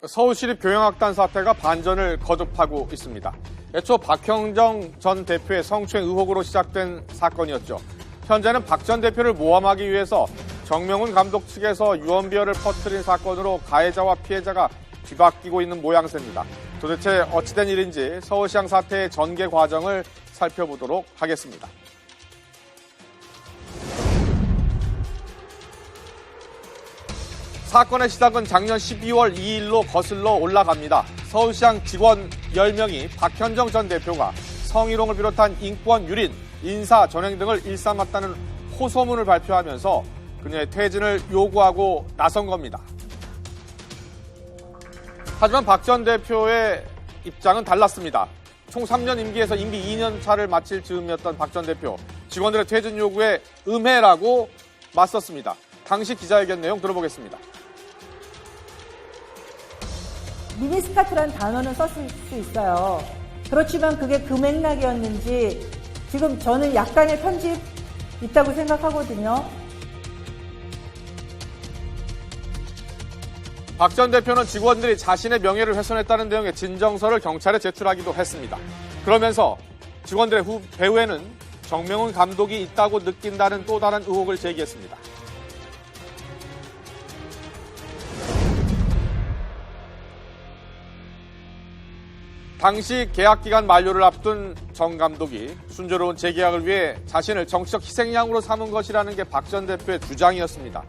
서울시립교영악단 사태가 반전을 거듭하고 있습니다. 애초 박형정 전 대표의 성추행 의혹으로 시작된 사건이었죠. 현재는 박 전 대표를 모함하기 위해서 정명훈 감독 측에서 유언비어를 퍼뜨린 사건으로 가해자와 피해자가 뒤바뀌고 있는 모양새입니다. 도대체 어찌된 일인지 서울시장 사태의 전개 과정을 살펴보도록 하겠습니다. 사건의 시작은 작년 12월 2일로 거슬러 올라갑니다. 서울시장 직원 10명이 박현정 전 대표가 성희롱을 비롯한 인권 유린, 인사 전횡 등을 일삼았다는 호소문을 발표하면서 그녀의 퇴진을 요구하고 나선 겁니다. 하지만 박 전 대표의 입장은 달랐습니다. 총 3년 임기에서 임기 2년 차를 마칠 즈음이었던 박 전 대표, 직원들의 퇴진 요구에 음해라고 맞섰습니다. 당시 기자회견 내용 들어보겠습니다. 미니스카트라는 단어는 썼을 수 있어요. 그렇지만 그게 그 맥락이었는지 지금 저는 약간의 편집 있다고 생각하거든요. 박 전 대표는 직원들이 자신의 명예를 훼손했다는 내용의 진정서를 경찰에 제출하기도 했습니다. 그러면서 직원들의 배후에는 정명훈 감독이 있다고 느낀다는 또 다른 의혹을 제기했습니다. 당시 계약기간 만료를 앞둔 정 감독이 순조로운 재계약을 위해 자신을 정치적 희생양으로 삼은 것이라는 게 박 전 대표의 주장이었습니다.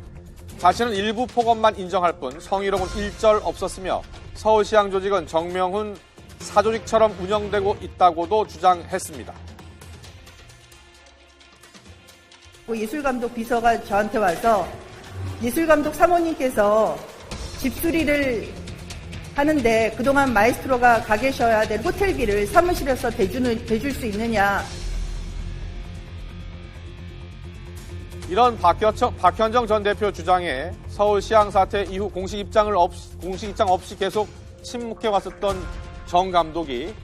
자신은 일부 폭언만 인정할 뿐 성희롱은 일절 없었으며 서울시장 조직은 정명훈 사조직처럼 운영되고 있다고도 주장했습니다. 예술감독 비서가 저한테 와서 예술감독 사모님께서 집수리를 하는데 그동안 마에스트로가 가 계셔야 될 호텔비를 사무실에서 대줄 수 있느냐. 이런 박현정 전 대표 주장에 서울시장 사태 이후 공식 입장 없이 계속 침묵해 왔었던 정 감독이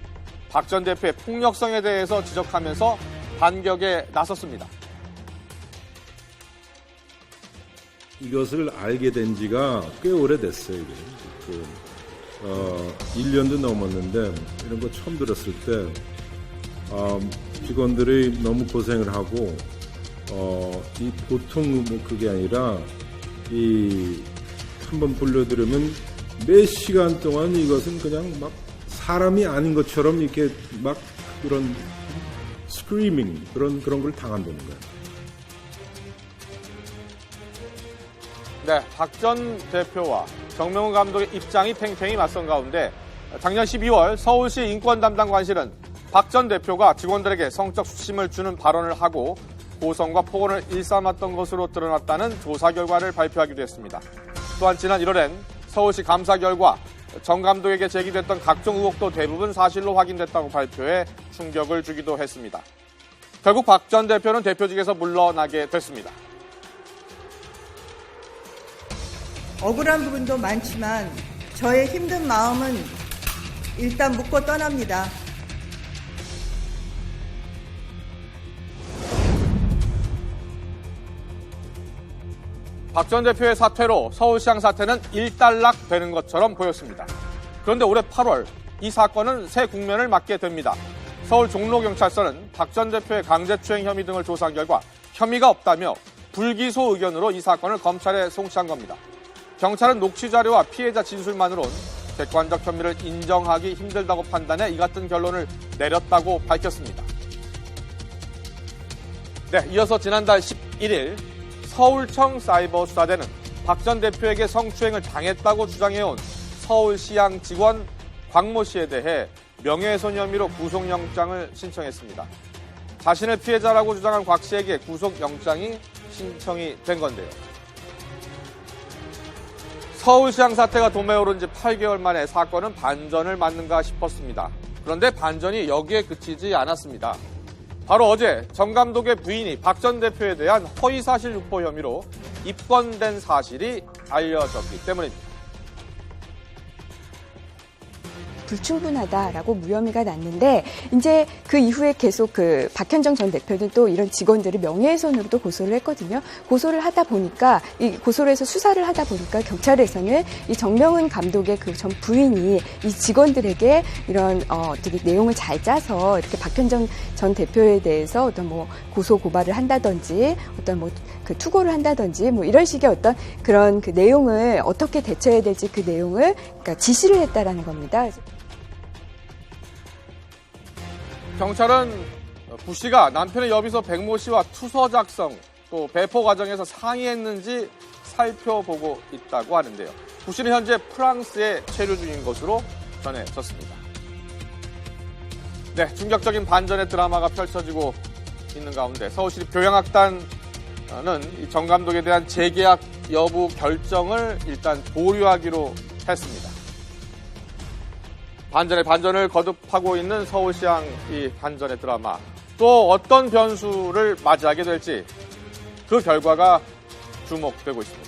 박 전 대표의 폭력성에 대해서 지적하면서 반격에 나섰습니다. 이것을 알게 된 지가 꽤 오래됐어요. 이게. 1년도 넘었는데 이런 거 처음 들었을 때 직원들이 너무 고생을 하고 이 보통 뭐 그게 아니라 이 한번 불러들으면 몇 시간 동안 이것은 그냥 막 사람이 아닌 것처럼 이렇게 막 그런 스크리밍 그런 걸 당한다는 거예요. 네, 박 전 대표와 정명훈 감독의 입장이 팽팽히 맞선 가운데 작년 12월 서울시 인권담당관실은 박 전 대표가 직원들에게 성적 수침을 주는 발언을 하고 고성과 폭언을 일삼았던 것으로 드러났다는 조사 결과를 발표하기도 했습니다. 또한 지난 1월엔 서울시 감사 결과 정 감독에게 제기됐던 각종 의혹도 대부분 사실로 확인됐다고 발표해 충격을 주기도 했습니다. 결국 박 전 대표는 대표직에서 물러나게 됐습니다. 억울한 부분도 많지만 저의 힘든 마음은 일단 묻고 떠납니다. 박 전 대표의 사퇴로 서울시장 사태는 일단락되는 것처럼 보였습니다. 그런데 올해 8월 이 사건은 새 국면을 맞게 됩니다. 서울 종로경찰서는 박 전 대표의 강제추행 혐의 등을 조사한 결과 혐의가 없다며 불기소 의견으로 이 사건을 검찰에 송치한 겁니다. 경찰은 녹취 자료와 피해자 진술만으로는 객관적 혐의를 인정하기 힘들다고 판단해 이 같은 결론을 내렸다고 밝혔습니다. 네, 이어서 지난달 11일 서울청 사이버수사대는 박 전 대표에게 성추행을 당했다고 주장해온 서울시향 직원 광모 씨에 대해 명예훼손 혐의로 구속영장을 신청했습니다. 자신을 피해자라고 주장한 곽 씨에게 구속영장이 신청이 된 건데요. 서울시장 사태가 도매오른 지 8개월 만에 사건은 반전을 맞는가 싶었습니다. 그런데 반전이 여기에 그치지 않았습니다. 바로 어제 정 감독의 부인이 박 전 대표에 대한 허위사실 유포 혐의로 입건된 사실이 알려졌기 때문입니다. 불충분하다라고 무혐의가 났는데 이제 그 이후에 계속 그 박현정 전 대표는 또 이런 직원들을 명예훼손으로도 고소를 했거든요. 고소를 하다 보니까 이 고소를 해서 수사를 하다 보니까 경찰에서는 이 정명훈 감독의 그 전 부인이 이 직원들에게 이런 어떻게 내용을 잘 짜서 이렇게 박현정 전 대표에 대해서 어떤 뭐 고소 고발을 한다든지 어떤 뭐 그 투고를 한다든지 뭐 이런 식의 어떤 그런 그 내용을 어떻게 대처해야 될지 그 내용을 그러니까 지시를 했다라는 겁니다. 경찰은 부 씨가 남편의 여비서 백모 씨와 투서 작성 또 배포 과정에서 상의했는지 살펴보고 있다고 하는데요. 부 씨는 현재 프랑스에 체류 중인 것으로 전해졌습니다. 네, 충격적인 반전의 드라마가 펼쳐지고 있는 가운데 서울시 교양악단은 이 정 감독에 대한 재계약 여부 결정을 일단 보류하기로 했습니다. 반전에 반전을 거듭하고 있는 서울시향 이 반전의 드라마. 또 어떤 변수를 맞이하게 될지 그 결과가 주목되고 있습니다.